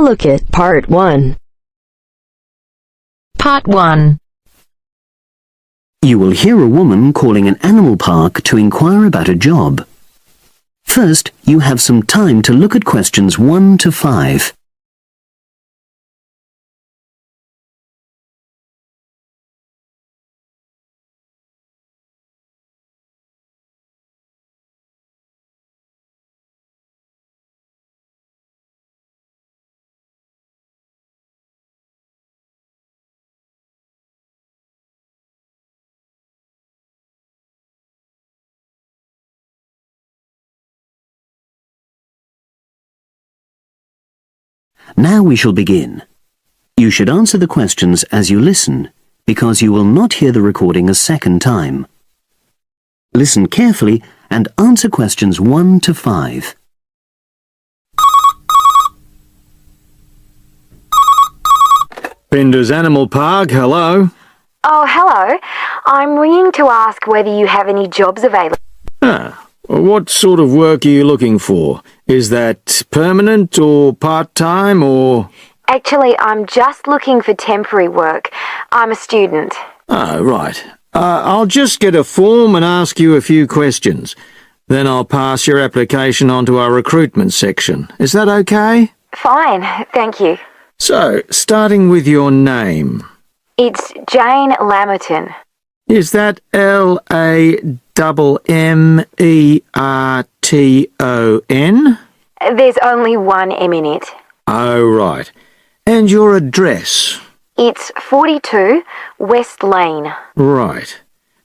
look at Part 1. Part 1. You will hear a woman calling an animal park to inquire about a job. First, you have some time to look at questions 1 to 5. Now we shall begin. You should answer the questions as you listen, because you will not hear the recording a second time. Listen carefully and answer questions 1 to 5. Pinder's Animal Park, hello. Oh, hello. I'm ringing to ask whether you have any jobs available. What sort of work are you looking for? Is that permanent or part-time or... Actually, I'm just looking for temporary work. I'm a student. Oh, right. I'll just get a form and ask you a few questions. Then I'll pass your application on to our recruitment section. Is that okay? Fine, thank you. So, starting with your name. It's Jane Lammerton. Is that Lammerton? There's only one M in it. Oh, right. And your address? It's 42 West Lane. Right.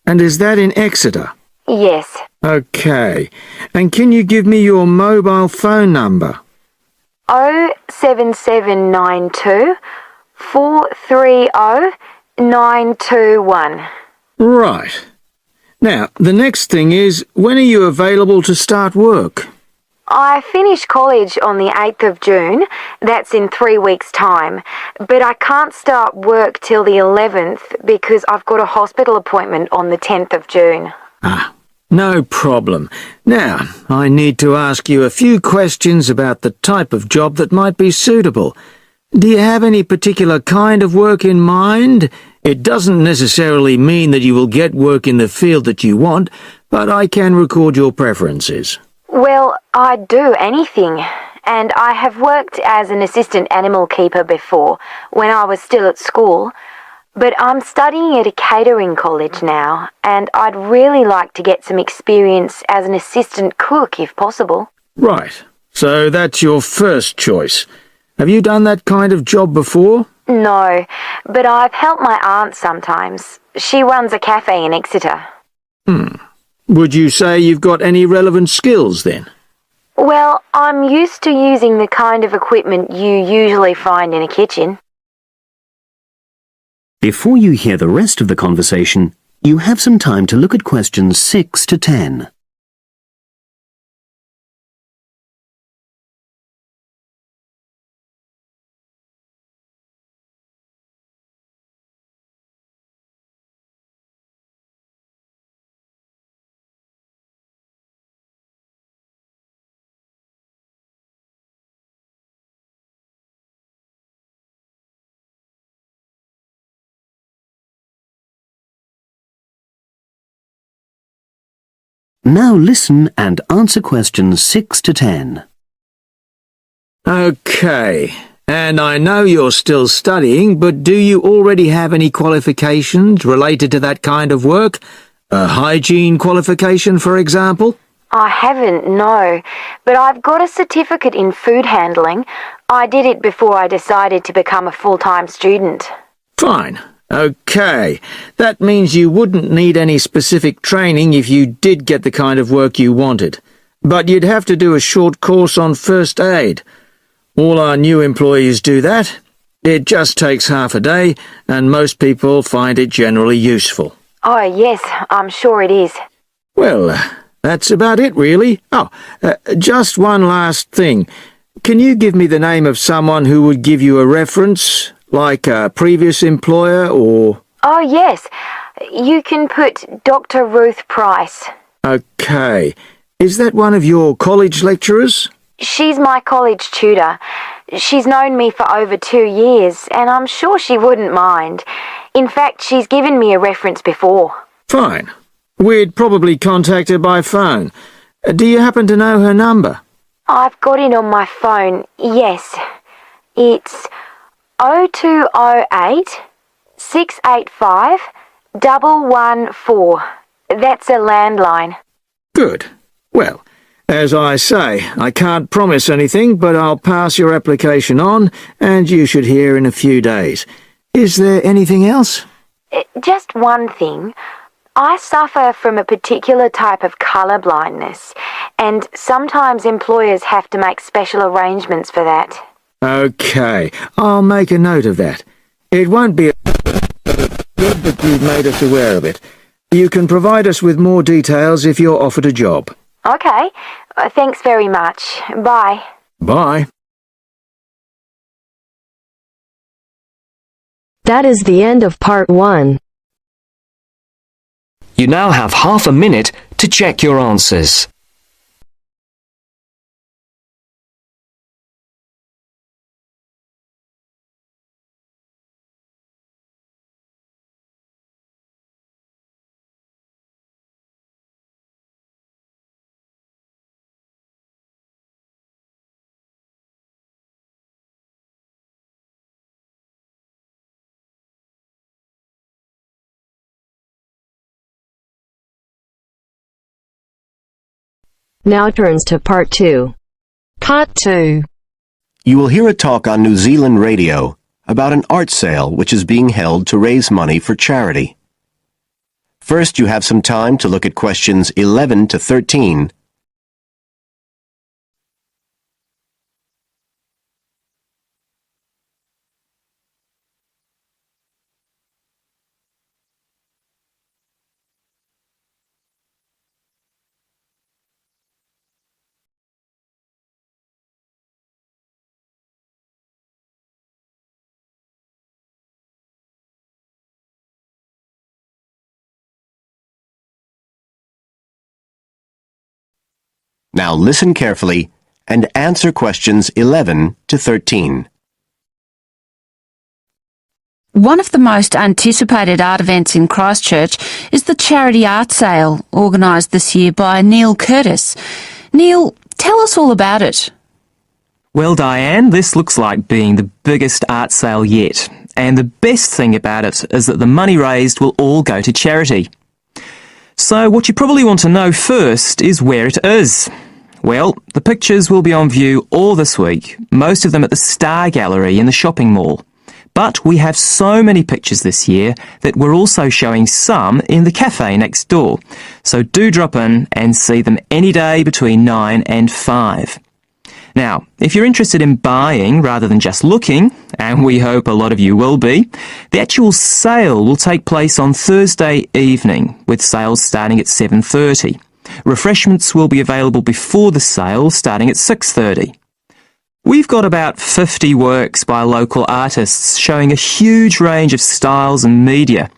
And is that in Exeter? Yes. Okay. And can you give me your mobile phone number? 07792 430 921. Right. Now, the next thing is, when are you available to start work? I finish college on the 8th of June. That's in 3 weeks' time. But I can't start work till the 11th because I've got a hospital appointment on the 10th of June. No problem. Now, I need to ask you a few questions about the type of job that might be suitable. Do you have any particular kind of work in mind? It doesn't necessarily mean that you will get work in the field that you want, but I can record your preferences. Well, I'd do anything, and I have worked as an assistant animal keeper before, when I was still at school, but I'm studying at a catering college now, and I'd really like to get some experience as an assistant cook if possible. Right, so that's your first choice. Have you done that kind of job before? No, but I've helped my aunt sometimes. She runs a cafe in Exeter. Would you say you've got any relevant skills then? Well, I'm used to using the kind of equipment you usually find in a kitchen. Before you hear the rest of the conversation, you have some time to look at questions 6 to 10. Now listen and answer questions 6 to 10. Okay, and I know you're still studying, but do you already have any qualifications related to that kind of work? A hygiene qualification, for example? I haven't, no, but I've got a certificate in food handling. I did it before I decided to become a full-time student. Fine. Okay, that means you wouldn't need any specific training if you did get the kind of work you wanted. But you'd have to do a short course on first aid. All our new employees do that. It just takes half a day, and most people find it generally useful. Oh, yes, I'm sure it is. Well, that's about it, really. Just one last thing. Can you give me the name of someone who would give you a reference? Like a previous employer, or... Oh, yes. You can put Dr. Ruth Price. Okay. Is that one of your college lecturers? She's my college tutor. She's known me for over 2 years, and I'm sure she wouldn't mind. In fact, she's given me a reference before. Fine. We'd probably contact her by phone. Do you happen to know her number? I've got it on my phone, yes. It's 0208 685 114. That's a landline. Good. Well, as I say, I can't promise anything, but I'll pass your application on, and you should hear in a few days. Is there anything else? Just one thing. I suffer from a particular type of colour blindness, and sometimes employers have to make special arrangements for that. Okay, I'll make a note of that. It won't be good that you've made us aware of it. You can provide us with more details if you're offered a job. Okay, thanks very much. Bye. Bye. That is the end of part 1. You now have half a minute to check your answers. Now turns to part 2. Part 2. You will hear a talk on New Zealand radio about an art sale which is being held to raise money for charity. First, you have some time to look at questions 11 to 13. Now listen carefully and answer questions 11 to 13. One of the most anticipated art events in Christchurch is the charity art sale organised this year by Neil Curtis. Neil, tell us all about it. Well, Diane, this looks like being the biggest art sale yet, and the best thing about it is that the money raised will all go to charity. So what you probably want to know first is where it is. Well, the pictures will be on view all this week, most of them at the Star Gallery in the shopping mall. But we have so many pictures this year that we're also showing some in the cafe next door. So do drop in and see them any day between 9 and 5. Now, if you're interested in buying rather than just looking, and we hope a lot of you will be, the actual sale will take place on Thursday evening, with sales starting at 7:30. Refreshments will be available before the sale, starting at 6:30. We've got about 50 works by local artists showing a huge range of styles and media,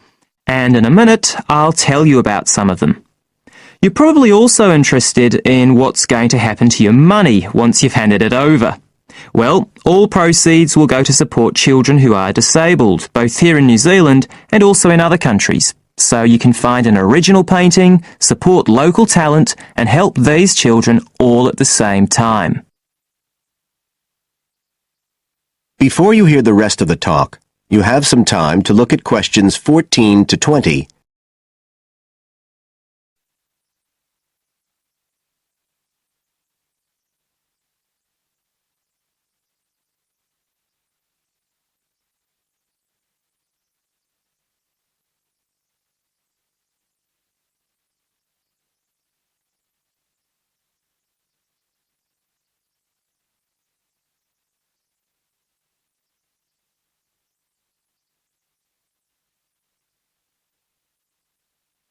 and in a minute I'll tell you about some of them. You're probably also interested in what's going to happen to your money once you've handed it over. Well, all proceeds will go to support children who are disabled, both here in New Zealand and also in other countries. So you can find an original painting, support local talent, and help these children all at the same time. Before you hear the rest of the talk, you have some time to look at questions 14 to 20.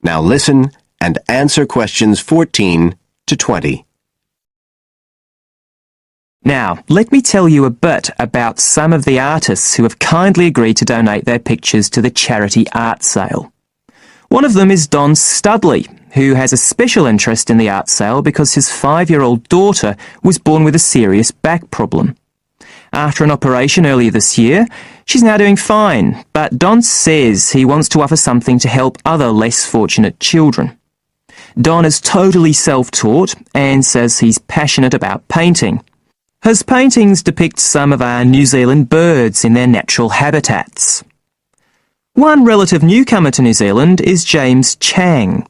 Now listen and answer questions 14 to 20. Now, let me tell you a bit about some of the artists who have kindly agreed to donate their pictures to the charity art sale. One of them is Don Studley, who has a special interest in the art sale because his 5-year-old daughter was born with a serious back problem. after an operation earlier this year. She's now doing fine, but Don says he wants to offer something to help other less fortunate children. Don is totally self-taught and says he's passionate about painting. His paintings depict some of our New Zealand birds in their natural habitats. One relative newcomer to New Zealand is James Chang,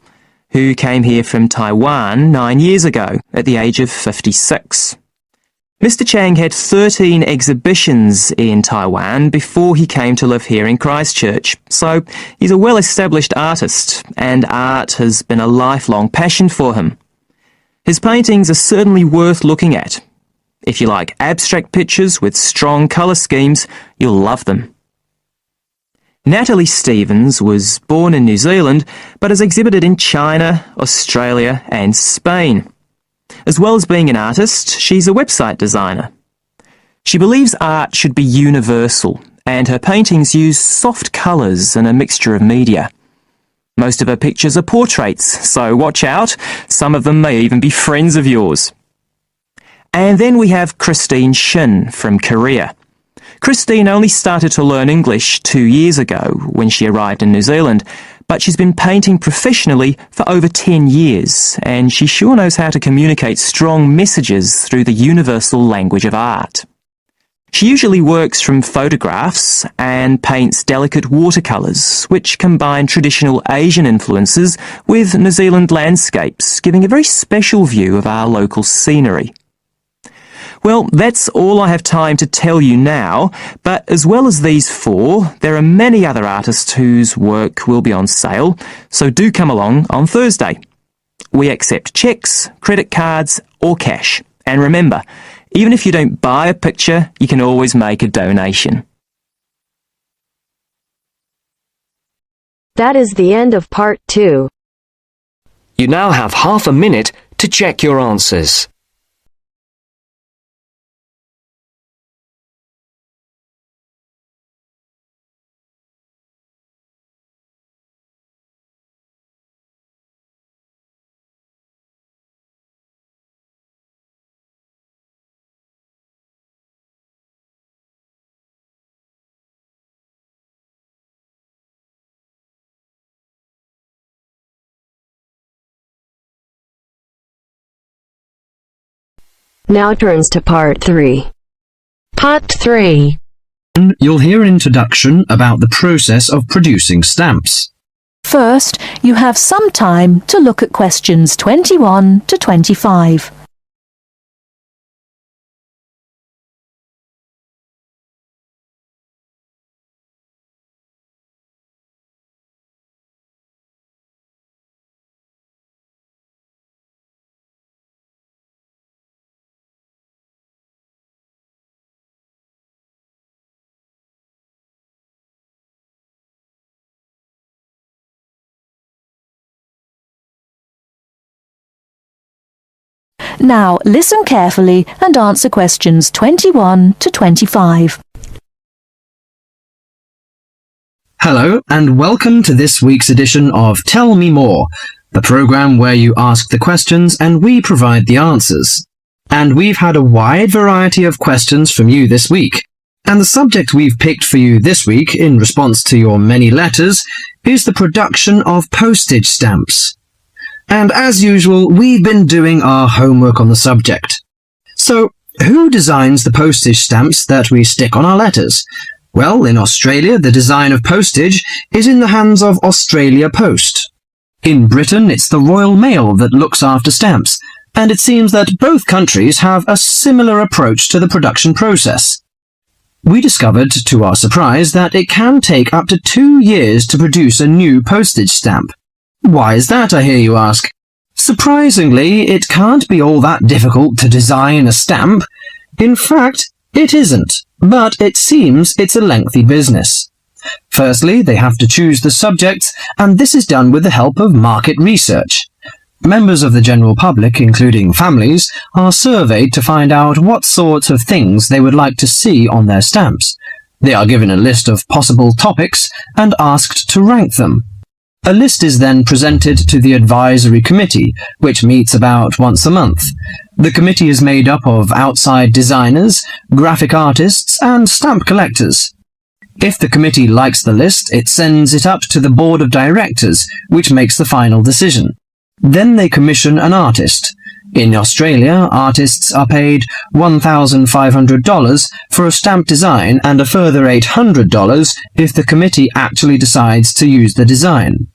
who came here from Taiwan 9 years ago at the age of 56. Mr. Chang had 13 exhibitions in Taiwan before he came to live here in Christchurch, so he's a well-established artist, and art has been a lifelong passion for him. His paintings are certainly worth looking at. If you like abstract pictures with strong colour schemes, you'll love them. Natalie Stevens was born in New Zealand, but has exhibited in China, Australia and Spain. As well as being an artist, she's a website designer. She believes art should be universal, and her paintings use soft colours and a mixture of media. Most of her pictures are portraits, so watch out, some of them may even be friends of yours. And then we have Christine Shin from Korea. Christine only started to learn English 2 years ago when she arrived in New Zealand, but she's been painting professionally for over 10 years, and she sure knows how to communicate strong messages through the universal language of art. She usually works from photographs and paints delicate watercolours, which combine traditional Asian influences with New Zealand landscapes, giving a very special view of our local scenery. Well, that's all I have time to tell you now, but as well as these four, there are many other artists whose work will be on sale, so do come along on Thursday. We accept cheques, credit cards or cash. And remember, even if you don't buy a picture, you can always make a donation. That is the end of part 2. You now have half a minute to check your answers. Now turns to part 3. Part 3. You'll hear an introduction about the process of producing stamps. First, you have some time to look at questions 21 to 25. Now listen carefully and answer questions 21 to 25. Hello and welcome to this week's edition of Tell Me More, the programme where you ask the questions and we provide the answers. And we've had a wide variety of questions from you this week. And the subject we've picked for you this week, in response to your many letters, is the production of postage stamps. And as usual, we've been doing our homework on the subject. So, who designs the postage stamps that we stick on our letters? Well, in Australia, the design of postage is in the hands of Australia Post. In Britain, it's the Royal Mail that looks after stamps, and it seems that both countries have a similar approach to the production process. We discovered, to our surprise, that it can take up to 2 years to produce a new postage stamp. Why is that, I hear you ask? Surprisingly, it can't be all that difficult to design a stamp. In fact, it isn't, but it seems it's a lengthy business. Firstly, they have to choose the subjects, and this is done with the help of market research. Members of the general public, including families, are surveyed to find out what sorts of things they would like to see on their stamps. They are given a list of possible topics and asked to rank them. A list is then presented to the advisory committee, which meets about once a month. The committee is made up of outside designers, graphic artists, and stamp collectors. If the committee likes the list, it sends it up to the board of directors, which makes the final decision. Then they commission an artist. In Australia, artists are paid $1,500 for a stamp design and a further $800 if the committee actually decides to use the design.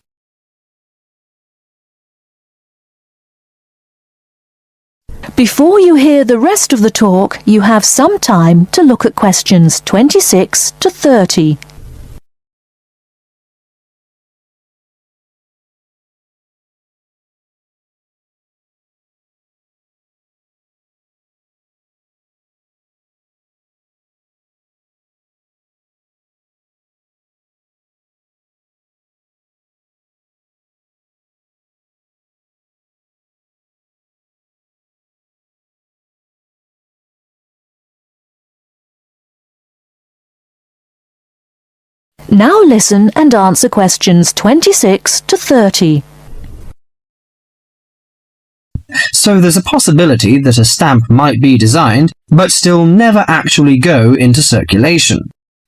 Before you hear the rest of the talk, you have some time to look at questions 26 to 30. Now listen and answer questions 26 to 30. So there's a possibility that a stamp might be designed, but still never actually go into circulation.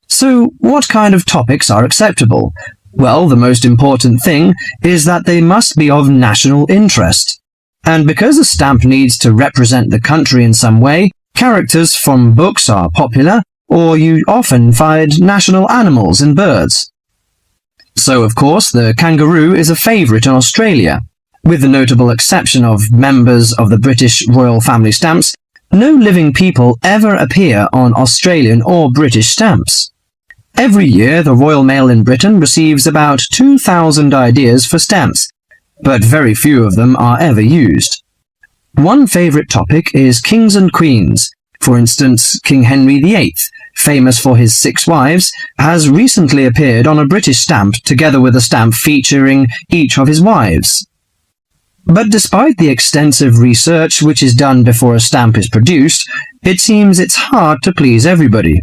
So what kind of topics are acceptable? Well, the most important thing is that they must be of national interest. And because a stamp needs to represent the country in some way, characters from books are popular, or you often find national animals and birds. So, of course, the kangaroo is a favourite in Australia. With the notable exception of members of the British royal family stamps, no living people ever appear on Australian or British stamps. Every year, the Royal Mail in Britain receives about 2,000 ideas for stamps, but very few of them are ever used. One favourite topic is kings and queens. For instance, King Henry VIII, famous for his 6 wives, has recently appeared on a British stamp together with a stamp featuring each of his wives. But despite the extensive research which is done before a stamp is produced, it seems it's hard to please everybody.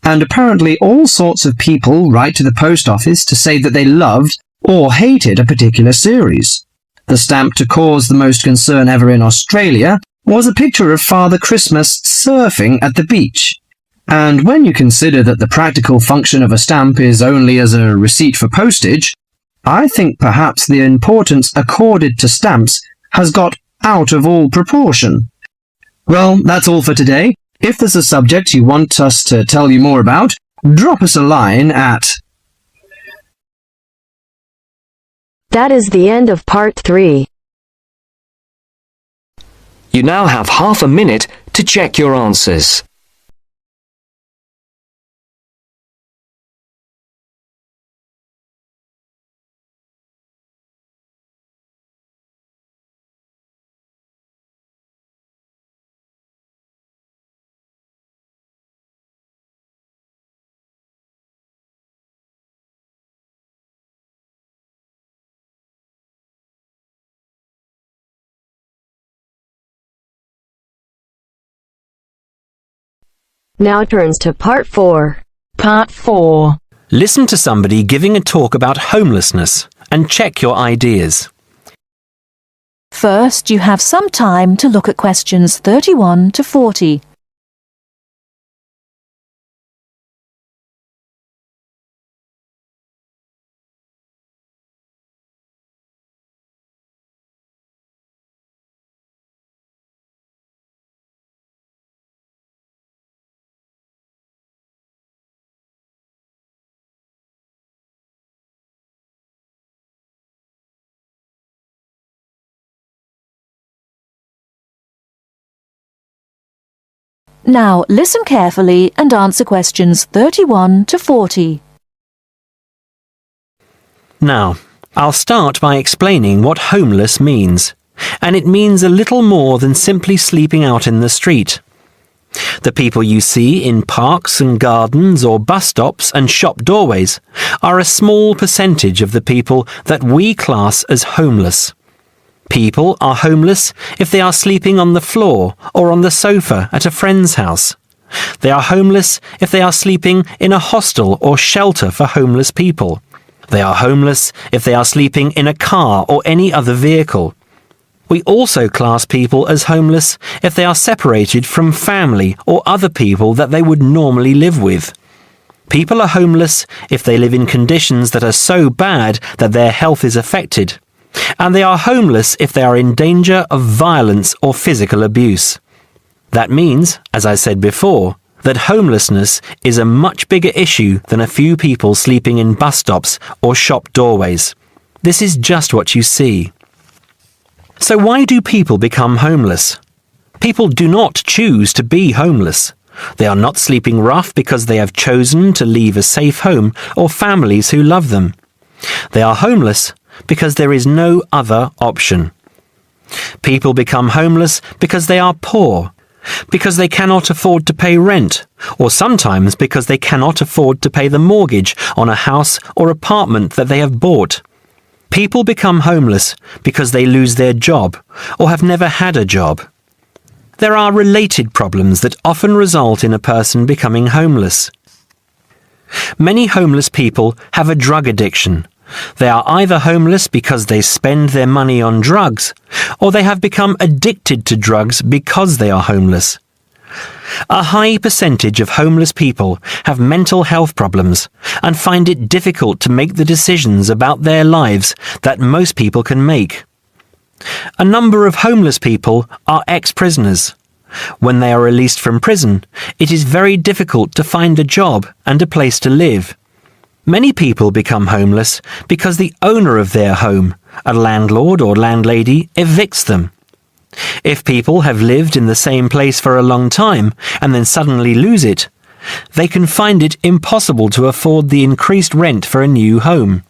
And apparently all sorts of people write to the post office to say that they loved or hated a particular series. The stamp to cause the most concern ever in Australia was a picture of Father Christmas surfing at the beach. And when you consider that the practical function of a stamp is only as a receipt for postage, I think perhaps the importance accorded to stamps has got out of all proportion. Well, that's all for today. If there's a subject you want us to tell you more about, drop us a line at... That is the end of part 3. You now have half a minute to check your answers. Now turns to part 4. Part 4. Listen to somebody giving a talk about homelessness and check your ideas. First, you have some time to look at questions 31 to 40. Now listen carefully and answer questions 31 to 40. Now, I'll start by explaining what homeless means, and it means a little more than simply sleeping out in the street. The people you see in parks and gardens or bus stops and shop doorways are a small percentage of the people that we class as homeless. People are homeless if they are sleeping on the floor or on the sofa at a friend's house. They are homeless if they are sleeping in a hostel or shelter for homeless people. They are homeless if they are sleeping in a car or any other vehicle. We also class people as homeless if they are separated from family or other people that they would normally live with. People are homeless if they live in conditions that are so bad that their health is affected. And they are homeless if they are in danger of violence or physical abuse. That means, as I said before, that homelessness is a much bigger issue than a few people sleeping in bus stops or shop doorways. This is just what you see. So why do people become homeless? People do not choose to be homeless. They are not sleeping rough because they have chosen to leave a safe home or families who love them. They are homeless because there is no other option. People become homeless because they are poor, because they cannot afford to pay rent, or sometimes because they cannot afford to pay the mortgage on a house or apartment that they have bought. People become homeless because they lose their job or have never had a job. There are related problems that often result in a person becoming homeless. Many homeless people have a drug addiction. They are either homeless because they spend their money on drugs, or they have become addicted to drugs because they are homeless. A high percentage of homeless people have mental health problems and find it difficult to make the decisions about their lives that most people can make. A number of homeless people are ex-prisoners. When they are released from prison, it is very difficult to find a job and a place to live. Many people become homeless because the owner of their home, a landlord or landlady, evicts them. If people have lived in the same place for a long time and then suddenly lose it, they can find it impossible to afford the increased rent for a new home.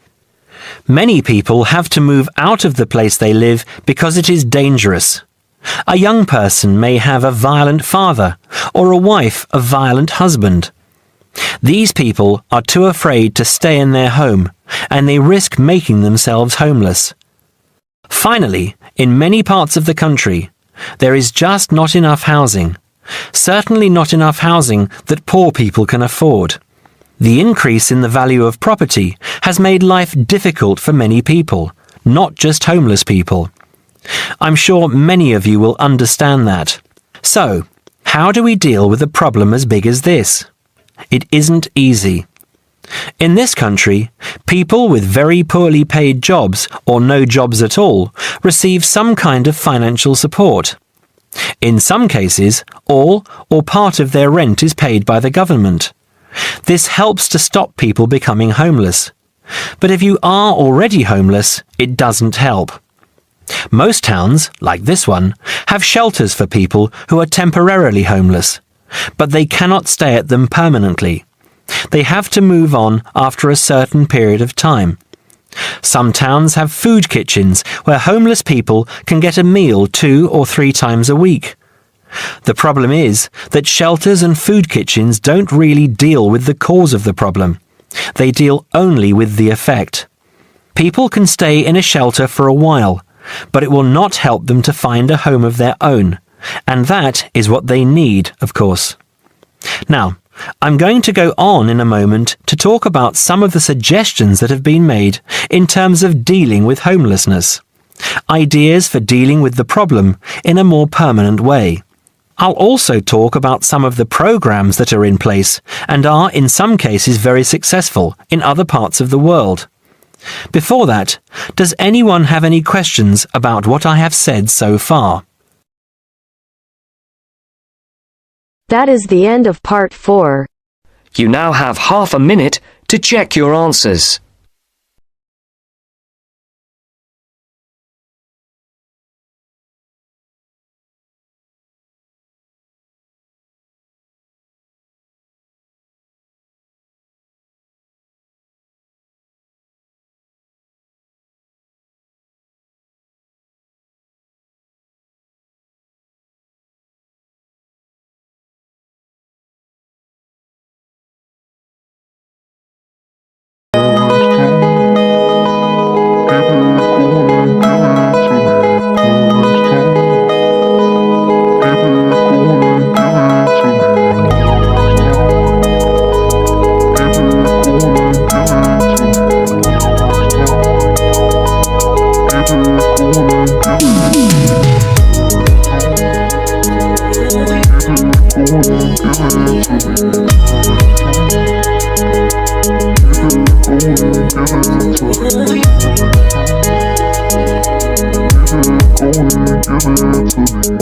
Many people have to move out of the place they live because it is dangerous. A young person may have a violent father or a wife a violent husband. These people are too afraid to stay in their home and they risk making themselves homeless. Finally, in many parts of the country, there is just not enough housing. Certainly not enough housing that poor people can afford. The increase in the value of property has made life difficult for many people, not just homeless people. I'm sure many of you will understand that. So, how do we deal with a problem as big as this? It isn't easy. In this country, people with very poorly paid jobs or no jobs at all receive some kind of financial support. In some cases, all or part of their rent is paid by the government. This helps to stop people becoming homeless. But if you are already homeless, it doesn't help. Most towns, like this one, have shelters for people who are temporarily homeless, but they cannot stay at them permanently. They have to move on after a certain period of time. Some towns have food kitchens where homeless people can get a meal 2 or 3 times a week. The problem is that shelters and food kitchens don't really deal with the cause of the problem. They deal only with the effect. People can stay in a shelter for a while, but it will not help them to find a home of their own, and that is what they need, of course. Now, I'm going to go on in a moment to talk about some of the suggestions that have been made in terms of dealing with homelessness. Ideas for dealing with the problem in a more permanent way. I'll also talk about some of the programs that are in place and are in some cases very successful in other parts of the world. Before that, does anyone have any questions about what I have said so far? That is the end of part 4. You now have half a minute to check your answers. People Give it to me.